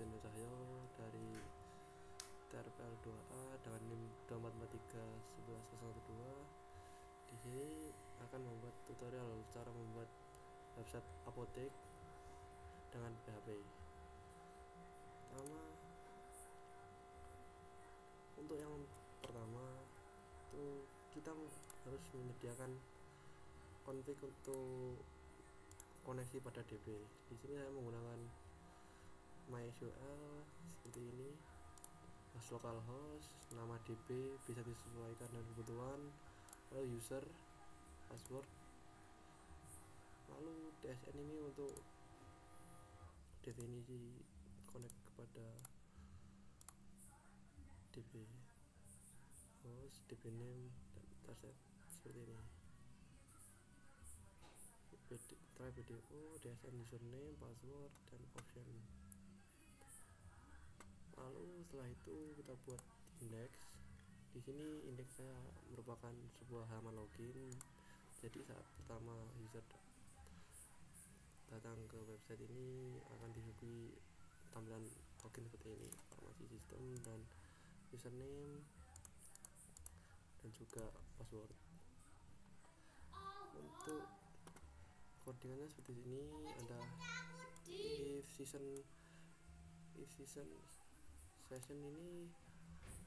Daniel Cahyo dari TRPL2A dengan NIM 244311012. Di sini akan membuat tutorial cara membuat website apotek dengan PHP. Untuk yang pertama itu kita harus menyediakan config untuk koneksi pada DB. Di sini saya menggunakan MySQL seperti ini, host localhost, nama DB bisa disesuaikan dengan kebutuhan, lalu user, password, lalu DSN ini untuk definisi connect kepada DB, host, DB name, dan target seperti ini. Try BDO, DSN username, password, dan option. Lalu setelah itu kita buat index. Di sini indeks saya merupakan sebuah halaman login. Jadi saat pertama user datang ke website ini akan disuguhi tampilan login seperti ini, informasi sistem dan username dan juga password. Untuk codingannya seperti ini, ada if session ini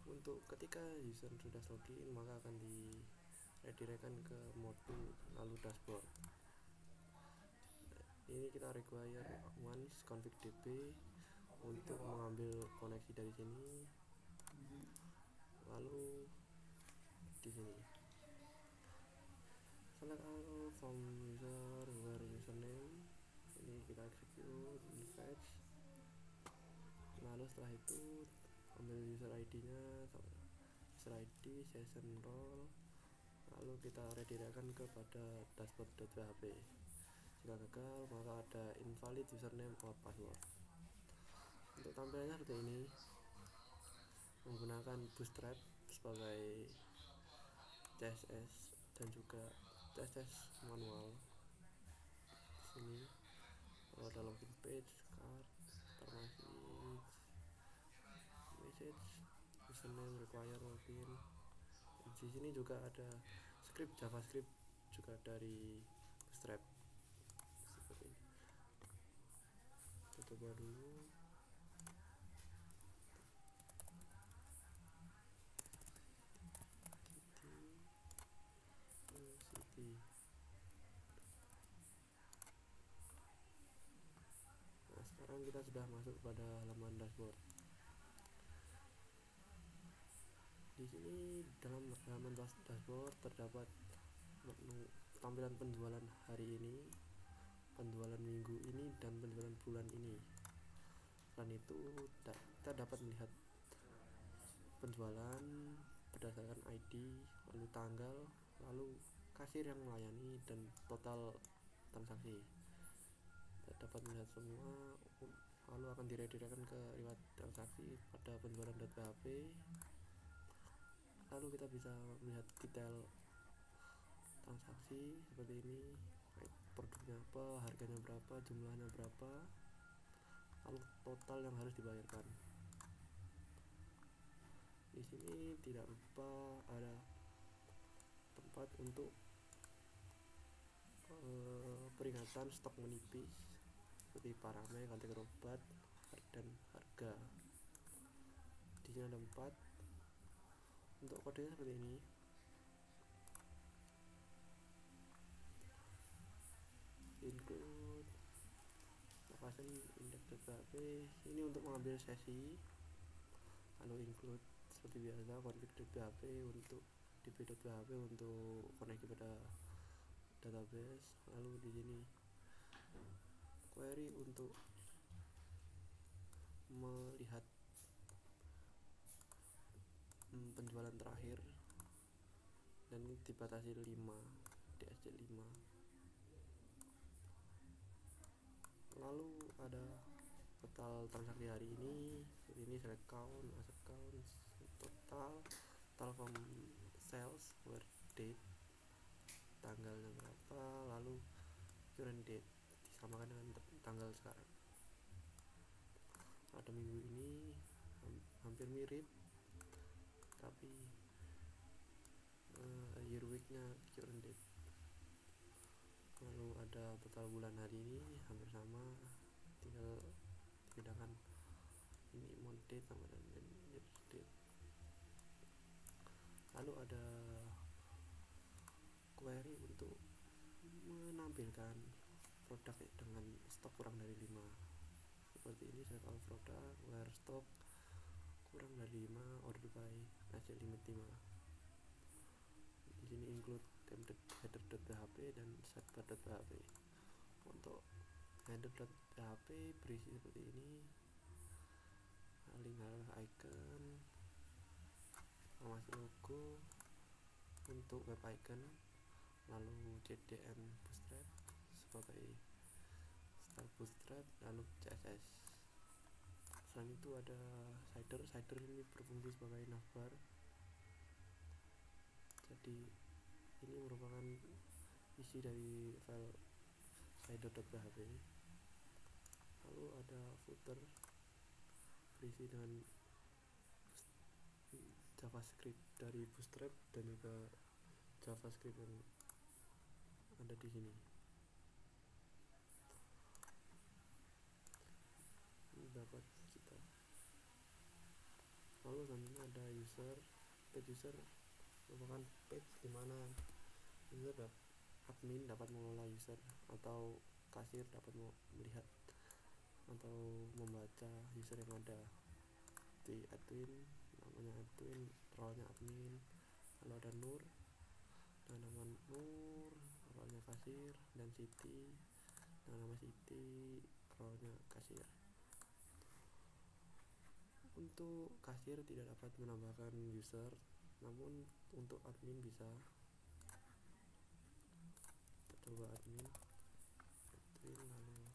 untuk ketika user sudah login maka akan diredirectkan ke modul lalu dashboard. Ini kita require once config db untuk mengambil koneksi dari sini, lalu di sini select all from user where username, ini kita execute fetch. Lalu setelah itu ambil user ID nya, user ID, session role, lalu kita redirectkan kepada dashboard.php. Jika gagal maka ada invalid username or password. Untuk tampilannya seperti ini, menggunakan Bootstrap sebagai CSS dan juga CSS manual. Di sini ada login page, card, informasi, message, username, require login. Di sini juga ada script JavaScript juga dari Bootstrap seperti ini. Kita coba dulu. Nah, sekarang kita sudah masuk pada halaman dashboard. Di sini dalam halaman dashboard terdapat tampilan penjualan hari ini, penjualan minggu ini, dan penjualan bulan ini. Selain itu kita dapat melihat penjualan berdasarkan ID, lalu tanggal, lalu kasir yang melayani, dan total transaksi. Kita dapat melihat semua, lalu akan diredirectkan ke riwayat transaksi pada penjualan.php. Lalu kita bisa melihat detail transaksi seperti ini, produknya apa, harganya berapa, jumlahnya berapa, lalu total yang harus dibayarkan. Di sini tidak lupa ada tempat untuk peringatan stok menipis seperti parameter, kategori obat, dan harga. Di sini ada 4. Untuk kodenya seperti ini. Include location index.php ini untuk mengambil sesi, lalu include seperti biasa config.php untuk db.php untuk koneksi pada database, lalu di sini query untuk melihat penjualan terakhir dan dibatasi 5 DSC 5. Lalu ada total transaksi hari ini select count, asset count, total from sales, where date, tanggalnya berapa, lalu current date disamakan dengan tanggal sekarang. pada minggu ini hampir mirip, tapi year weeknya current date. Lalu ada total bulan hari ini hampir sama, tinggal dibedakan ini month date sama dan year date. Lalu ada query untuk menampilkan produk dengan stok kurang dari 5. Seperti ini, select all produk where stock kurang dari 5, order by hasil limit 5. Di sini include template header.php dan sidebar.php. Untuk header.php berisi seperti ini: link icon, informasi logo untuk web icon, lalu CDN bootstrap sebagai style bootstrap, lalu CSS. Selain itu ada Cider ini berfungsi sebagai navbar. Jadi ini merupakan isi dari file cider.php. Lalu ada footer berisi dengan JavaScript dari bootstrap dan juga JavaScript yang ada di sini. Ini dapat kita. Lalu selanjutnya ada page user merupakan page di mana admin dapat mengelola user atau kasir dapat melihat atau membaca user yang ada di admin. Namanya admin, role-nya admin. Lalu ada Nur, nama Nur, role-nya kasir, dan Siti, nama Siti, role-nya kasir. Untuk kasir tidak dapat menambahkan user, namun untuk admin bisa. Kita coba admin lalu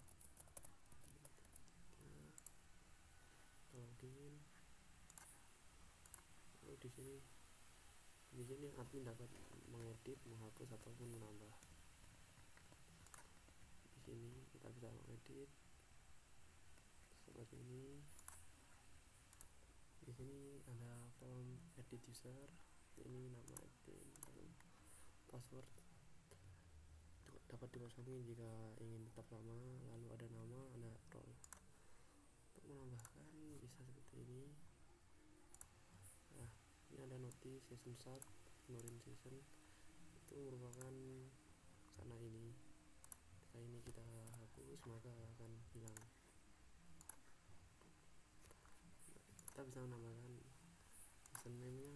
login. Lalu di sini admin dapat mengedit, menghapus ataupun menambah. Di sini kita bisa mengedit seperti ini. Di sini ada form edit user, ini nama admin, lalu password dapat dikosongi jika ingin tetap sama. Lalu ada nama, ada role. Untuk menambahkan bisa seperti ini. Nah, ini ada notice session start, ignoring session, itu merupakan karena ini. Setelah ini kita hapus maka akan hilang. Kita bisa menambahkan username-nya,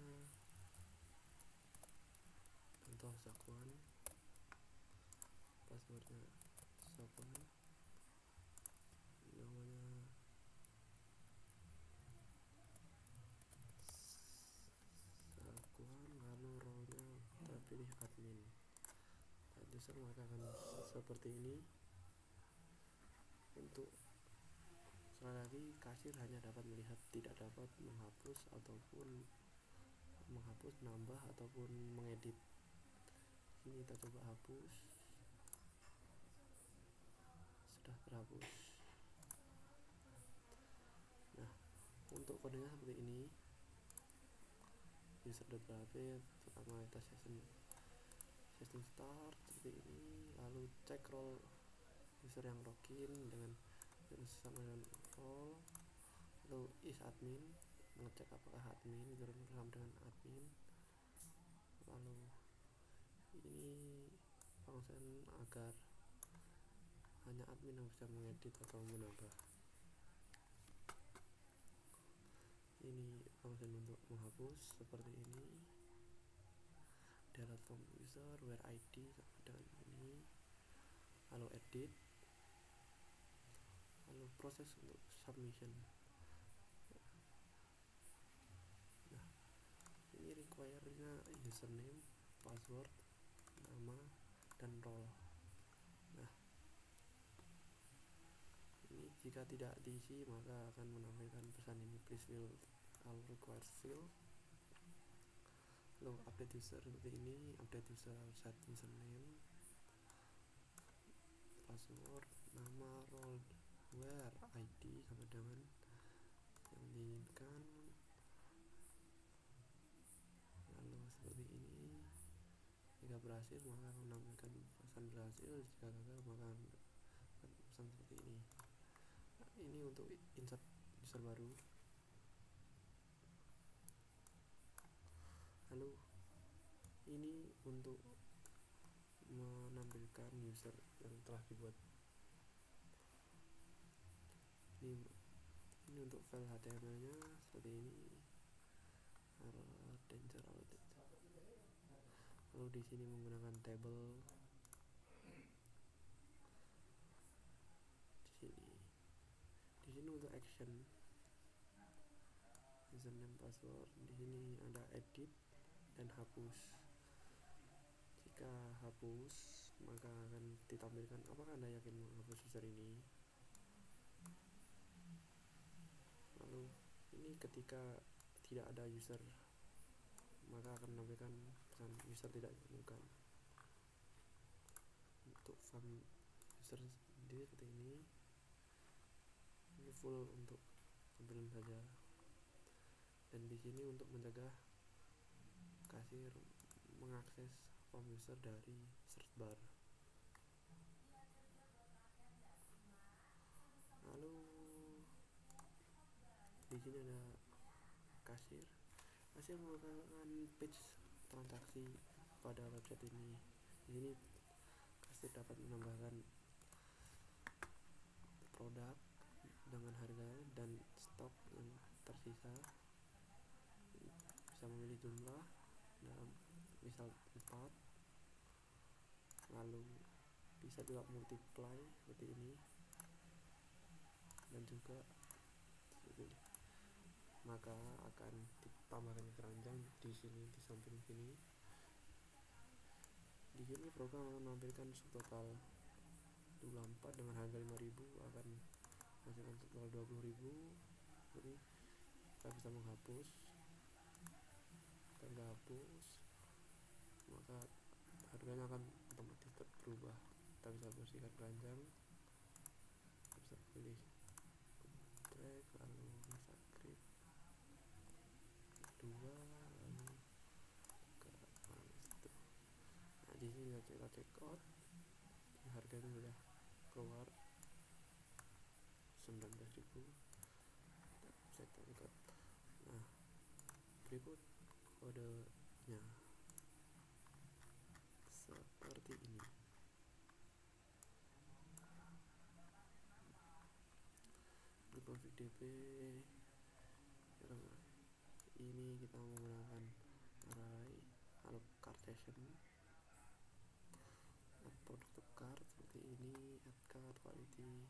contoh Zakwan, passwordnya Zakwan, namanya Zakwan, lalu role-nya kita pilih admin. User maka akan seperti ini. Untuk sekali lagi, kasir hanya dapat melihat, tidak dapat menghapus ataupun menambah ataupun mengedit. Ini kita coba hapus. Sudah terhapus. Nah, untuk kodenya seperti ini. User.php pertama kita session start seperti ini, lalu cek role user yang login dengan sama dengan role, lalu is admin, mengecek apakah admin bersama dengan admin. Lalu ini function agar hanya admin yang bisa mengedit atau menambah. Ini function untuk menghapus seperti ini. Delete from user where id sama dengan ini. Lalu edit, lalu proses untuk submission. Nah, ini require-nya username, password, nama, dan role. Nah, ini jika tidak diisi maka akan menampilkan pesan ini, please fill all required field. Lalu update user seperti ini, update user, set username, password, nama, role, where id sama dengan diinginkan. Lalu seperti ini, jika berhasil maka menampilkan pesan berhasil, jika gagal maka pesan seperti ini. Ini untuk insert user baru. Lalu ini untuk menampilkan user yang telah dibuat. Ini untuk file HTML nya seperti ini. Danger. Lalu di sini menggunakan table. Di sini untuk action, username, password. Di sini ada edit dan hapus. Jika hapus maka akan ditampilkan apakah Anda yakin menghapus user ini. Lalu ini ketika tidak ada user maka akan menampilkan pesan user tidak ditemukan. Untuk font user sendiri seperti ini. Ini full untuk tampilan saja. Dan di sini untuk mencegah kasir mengakses form user dari search bar. Lalu di sini ada kasir. Kasir merupakan page transaksi pada website ini. Di sini kasir dapat menambahkan produk dengan harga dan stok yang tersisa. Bisa memilih jumlah dalam misal 4. Lalu bisa juga multiply seperti ini, dan juga maka akan ditambahkan keranjang di sini, di samping sini. Di sini program akan menampilkan subtotal 24 dengan harga 5.000 akan menghasilkan subtotal 20.000. Jadi kita bisa menghapus. Kita hapus maka harganya akan otomatis berubah. Kita bisa bersihkan keranjang, kita bisa pilih drag, lalu script 2, lalu ke itu. Nah di sini kita check out, harganya sudah keluar 19.000. Kita check out. Nah berikut kodenya seperti ini. Di config dp ini kita menggunakan array, lalu cart session, add product to cart seperti ini, add cart quality.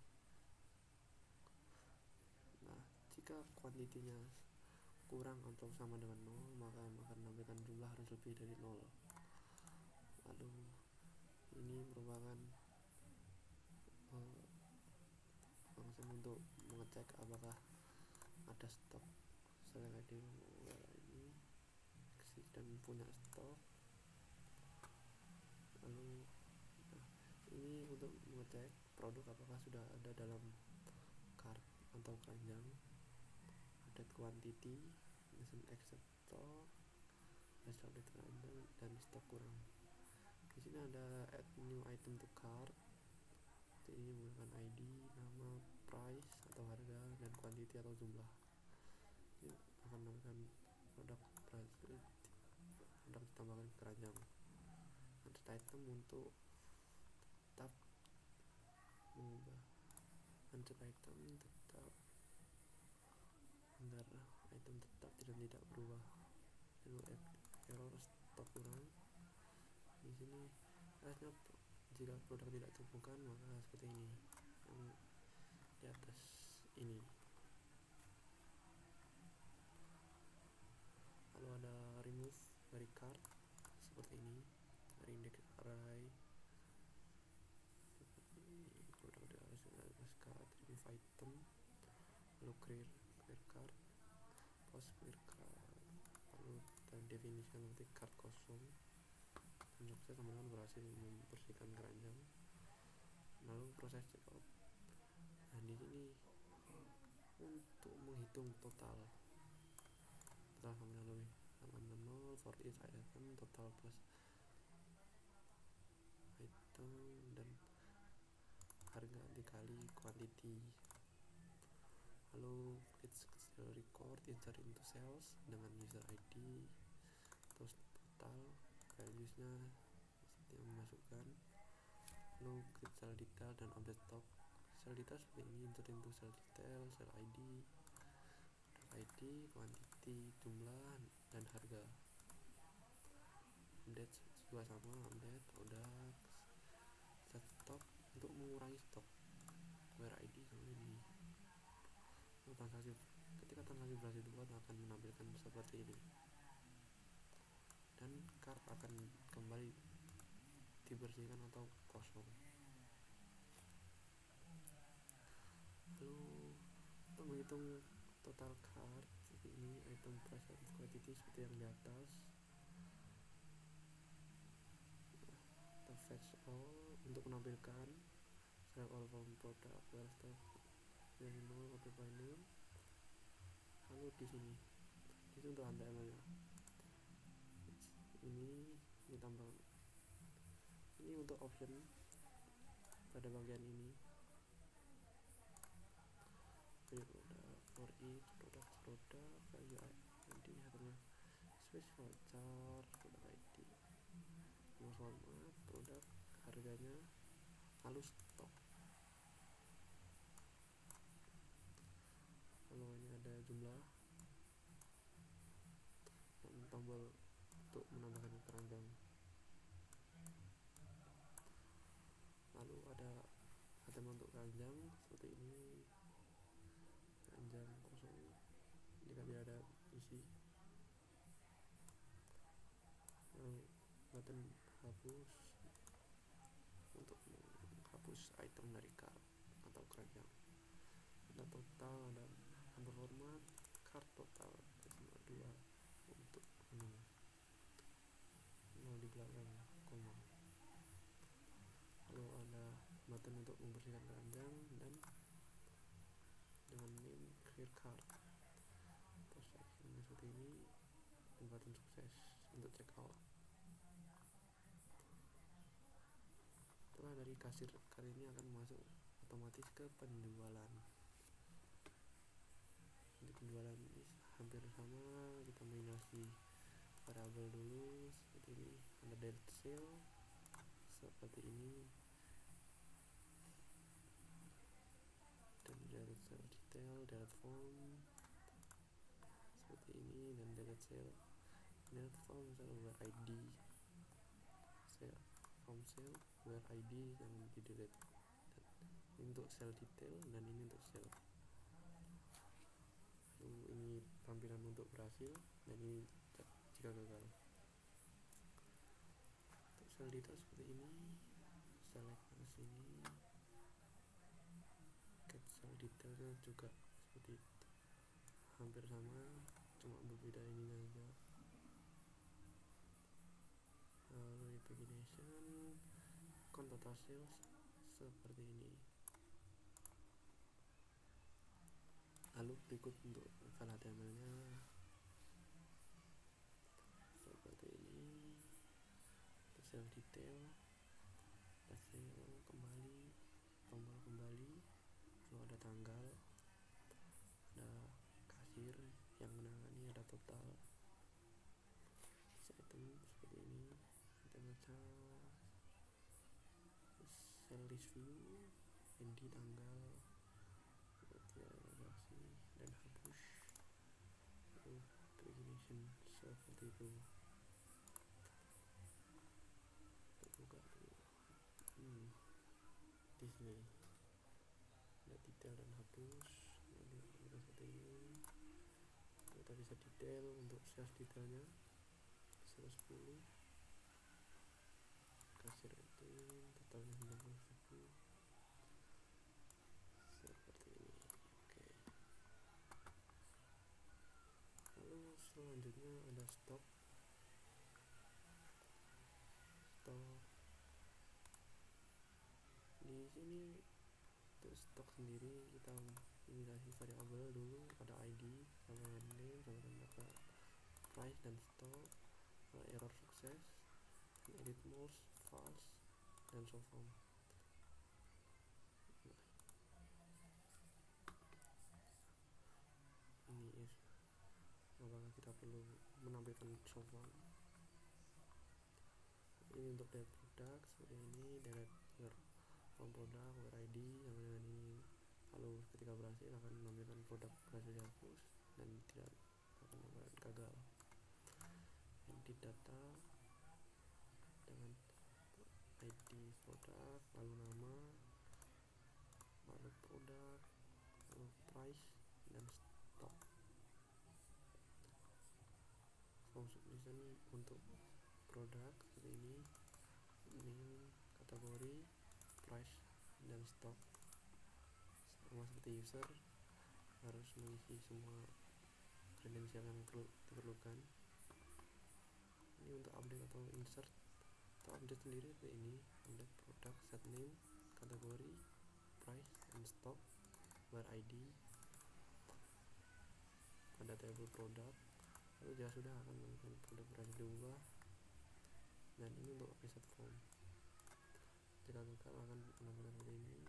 Nah jika kuantitinya kurang atau sama dengan 0 maka akan menampilkan jumlah harus lebih dari 0. Lalu ini merupakan langsung untuk mengecek apakah ada stok. Select ID ini dan punya stok. Lalu ini untuk mengecek produk apakah sudah ada dalam cart atau keranjang. Update quantity, mention accept stock, update keranjang, dan stok kurang. Di sini ada add new item to cart. Ini menggunakan ID, nama, price atau harga, dan quantity atau jumlah. Ini akan menambahkan produk ditambahkan ke keranjang. Add item untuk tetap mengubah. Add item tetap agar item tetap tidak berubah. Lalu error stok kurang. Di sini harusnya jika produk tidak ditemukan maka seperti ini yang di atas ini. Lalu ada remove dari cart seperti ini, dari index array seperti ini. Produk harus cart, remove item, lalu clear cart, post clear cart, lalu dan definition nanti cart kosong. Sukses teman-teman berhasil membersihkan keranjang. Lalu proses checkout. Nah di sini untuk untuk menghitung total sama dengan lebih sama dengan 0 for each item total plus item dan harga dikali quantity. Lalu let's still record insert into cells dengan user ID, terus total values-nya yang dimasukkan. Lalu create cell detail dan update stock. Cell detail seperti ini, insert into cell detail, cell ID, quantity, jumlah dan harga. Update juga sama, update produk, set stock untuk mengurangi stok, where ID sama ini. Transaksi, ketika transaksi berhasil dibuat akan menampilkan seperti ini dan card akan kembali dibersihkan atau kosong. Lalu untuk menghitung total card seperti ini, item price and quantity seperti yang di atas. Kita fetch all untuk menampilkan select all from product where stock minimal occupy name. Lalu di sini itu untuk HTML-nya. Ini ditambah. Ini untuk option pada bagian ini. For each product value ID harga special chart produk ID nomor format produk harganya lalu stok. Lalu ini ada jumlah dan tombol untuk menambahkan keranjang. Lalu ada HTML untuk keranjang seperti ini, keranjang kosong jika tidak ada isi. Lalu button hapus untuk menghapus item dari cart atau keranjang. Ada total, ada nomor format, cart total 2 untuk nol di belakang koma. Lalu ada button untuk membersihkan keranjang dan dengan name clear card. Proses seperti ini dan button sukses untuk check out. Setelah dari kasir kali ini akan masuk otomatis ke penjualan. Untuk penjualan ini hampir sama, kita minasi variabel dulu seperti ini. Ada delete sale seperti ini dan delete sale detail, delete form seperti ini dan delete sale, delete form sale where ID, sale from sale where ID yang di delete. Ini untuk sale detail dan ini untuk sale. Lalu ini tampilan untuk berhasil dan ini jika gagal. Untuk sale detail seperti ini, select ke sini, get sale detailnya juga seperti itu, hampir sama, cuma berbeda ininya aja. Lalu pagination, count total sales seperti ini. Lalu berikut untuk file HTML-nya seperti ini. Sel detail, hasil kembali, tombol kembali, lalu ada tanggal, ada kasir yang menangani, ada total item seperti ini, item charge, sel list view, ND tanggal, seperti transaksi dan hapus. Lalu pagination seperti itu. Buka dulu. Di sini ada detail dan hapus. Lalu kita seperti ini. Kita bisa detail untuk sales detailnya 10 kasir itu totalnya 90.000 seperti ini. Oke. Lalu selanjutnya ada stok di sini. Untuk stok sendiri kita minimalisasi variabel dulu ID sama dengan name sama dengan data price dan stock, error sukses, edit most false dan show form. Ini apakah kita perlu menampilkan show form. Ini untuk data produk seperti ini, data form produk, ID sama dengan ini. Lalu ketika berhasil akan menampilkan produk berhasil dihapus dan tidak akan gagal. Edit data dengan ID produk, lalu nama, lalu produk, lalu price dan stock. Form submission untuk produk seperti ini, name, kategori, price dan stock. Sama seperti user, harus mengisi semua kredensial yang diperlukan. Ini untuk update atau insert atau update sendiri seperti ini, update produk, set name, kategori, price and stock, bar ID pada table produk. Lalu jika sudah akan menemukan produk berhasil diubah, dan ini untuk reset form. Jika gagal akan menampilkan seperti ini.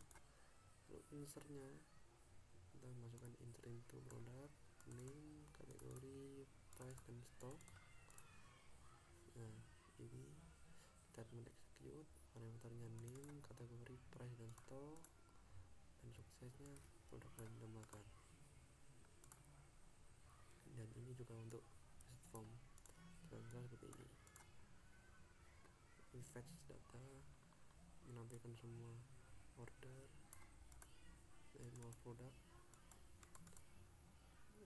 Lalu insertnya kita masukkan insert into produk, name, kategori, price dan stock. Nah ini statement execute, parameternya name, kategori, price dan stock, dan suksesnya produk berhasil ditambahkan. Dan ini juga untuk reset form. Gagal seperti ini. Fetch data menampilkan semua order, semua produk,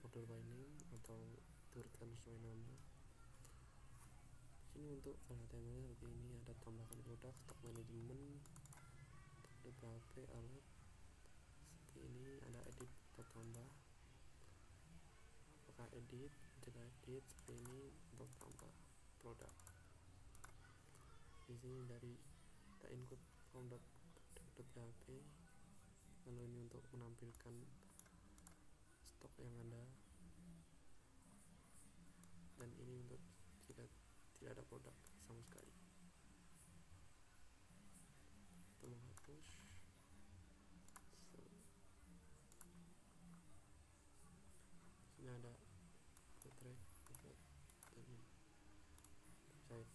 order by name atau turutkan sesuai nama. Sini untuk file HTML seperti ini, ada tambahkan produk, stock management, php alert. Seperti ini ada edit atau tambah. Apakah edit? Jika edit seperti ini untuk tambah produk. Di sini dari kita include from.php, lalu ini untuk menampilkan stok yang ada, dan ini untuk jika tidak ada produk sama sekali. Kita menghapus. Sini ada track tadi bisa edit. Lalu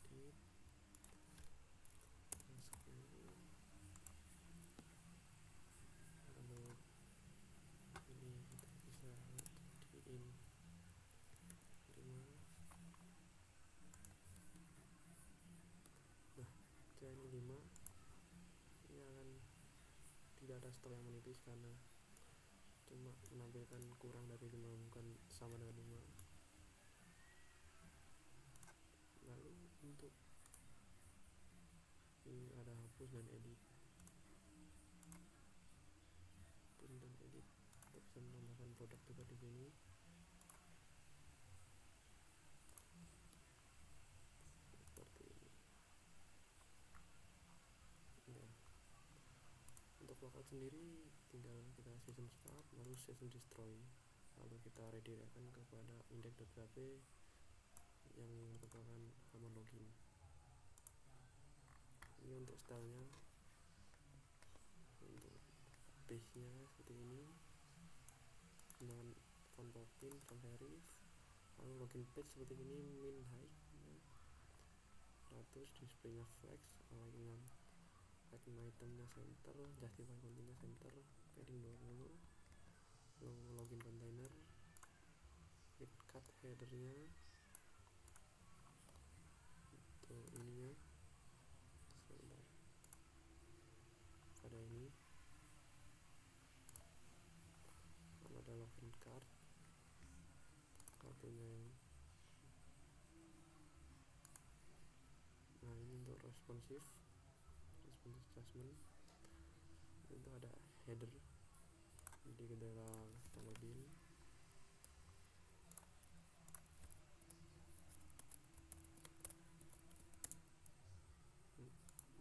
ini kita bisa jadiin 5. Nah jika ini 5, ini akan tidak ada stok yang menipis karena cuma menampilkan kurang dari 5, bukan sama dengan 5. Lalu untuk ini ada hapus dan edit. Kita bisa menambahkan produk juga di sini. Seperti ini. Ya. Untuk local sendiri tinggal kita session start lalu session destroy, lalu kita redirectkan kepada index.php yang merupakan halaman login. Ini untuk stylenya, untuk page nya seperti ini dengan font Popin, font serif. Lalu login page seperti ini, min height 100, displaynya flex, align itemnya center, justify containnya center, padding 20. Lalu login container, git cut headernya, untuk ininya sebentar, pada ini. Lalu ada login card, kartunya yang nah ini untuk responsive adjustment. Itu ada header, jadi gejala mobil.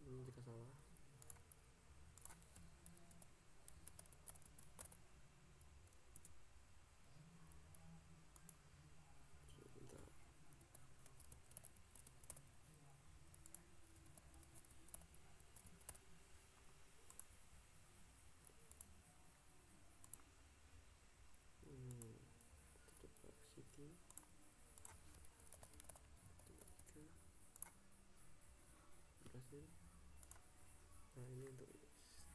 Ini jika salah.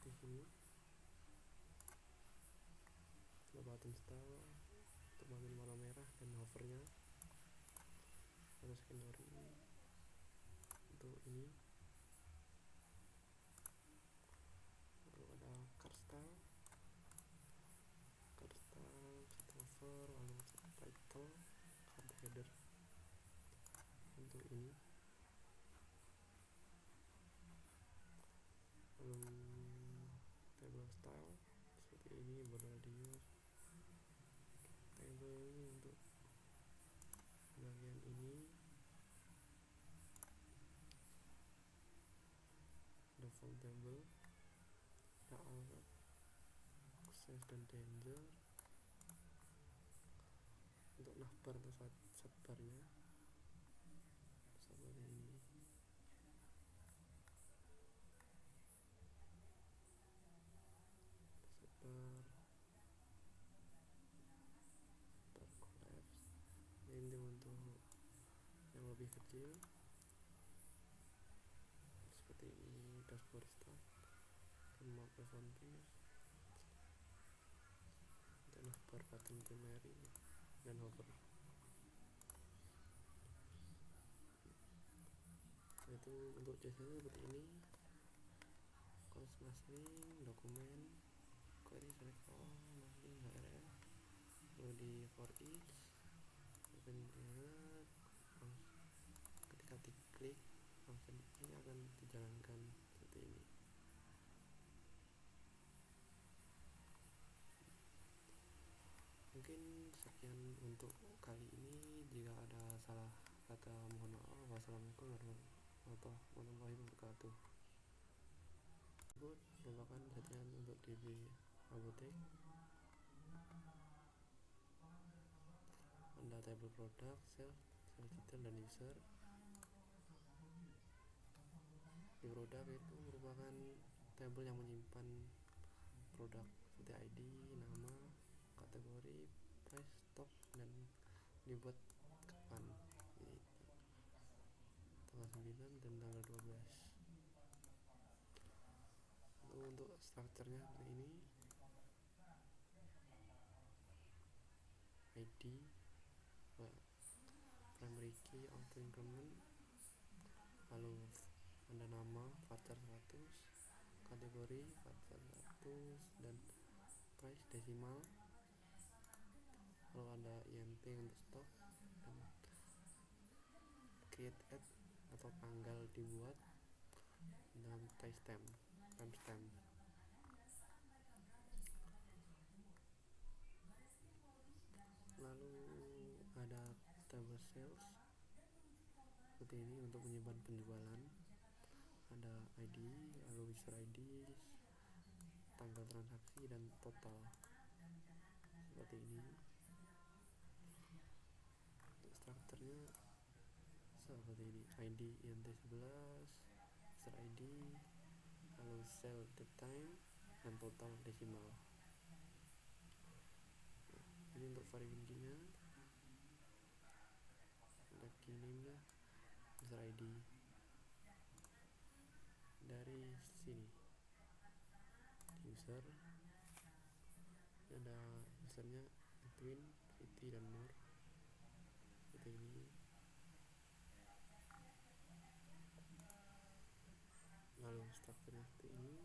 seperti ini. Button style untuk bagian warna merah dan hovernya, lalu secondary untuk ini, lalu ada card style, hover, lalu title, card header untuk ini, lalu table style seperti ini, border radius, table ini untuk bagian ini, ada font table, ada alert, access dan danger untuk navbar atau sidebarnya seperti ini. Sidebar collapse ini untuk yang lebih kecil seperti ini, dashboard start dan map font piece untuk navbar, button primary dan hover. Itu untuk CSS seperti ini, close masking, dokumen, query select all, masking HRF, lalu di for each open alert, ketika diklik function ini akan dijalankan seperti ini. Mungkin sekian untuk kali ini. Jika ada salah kata mohon maaf. Wassalamualaikum warahmatullahi wabarakatuh. Merupakan settingan untuk DB Apotek. Anda table produk, sales detail dan user. Di produk itu merupakan tabel yang menyimpan produk seperti ID, nama, kategori, price, stock, dan dibuat kapan, ini tanggal 9 dan tanggal 12. Lalu untuk strukturnya seperti ini, ID, primary key, auto increment, lalu ada nama voucher 100, kategori voucher 100, dan price desimal, lalu ada INT untuk stok, dan create ad atau tanggal dibuat, dan timestamp. Lalu ada table sales seperti ini untuk menyimpan penjualan, ada ID, lalu user ID, tanggal transaksi, dan total seperti ini. Untuk strukturnya seperti ini, ID INT 11, user ID, lalu sell date time, dan total desimal. Ini untuk variable key-nya, ada key name-nya, user ID dari sini, user, ada usernya Edwin, Siti, dan Nur seperti ini. Lalu strukturnya seperti ini,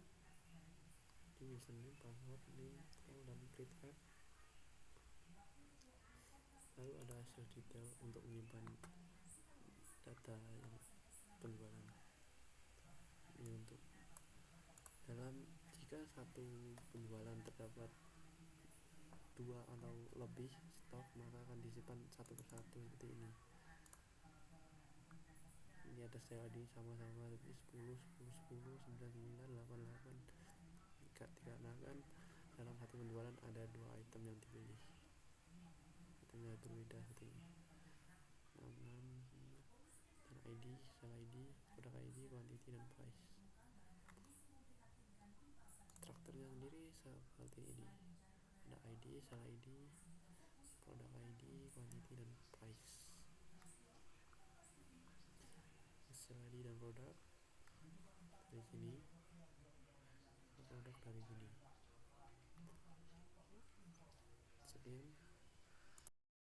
di username, password, name, file, dan create app. Lalu ada sales detail untuk menyimpan data yang penjualan. Ini untuk jika satu penjualan terdapat 2 atau lebih stok, maka akan disimpan satu persatu seperti ini. Ini ada sale ID sama-sama 10, 10, 10, 9, 9, 8, 8. Dikarenakan dalam satu penjualan ada 2 item yang dipilih, itemnya berbeda seperti ini, 66, dan ID, sale ID, produk ID, quantity, dan price. Strukturnya sendiri seperti ini, ada ID, sale ID, produk ID, quantity, dan price. Sale ID dan produk dari sini, produk hari ini. Sekian.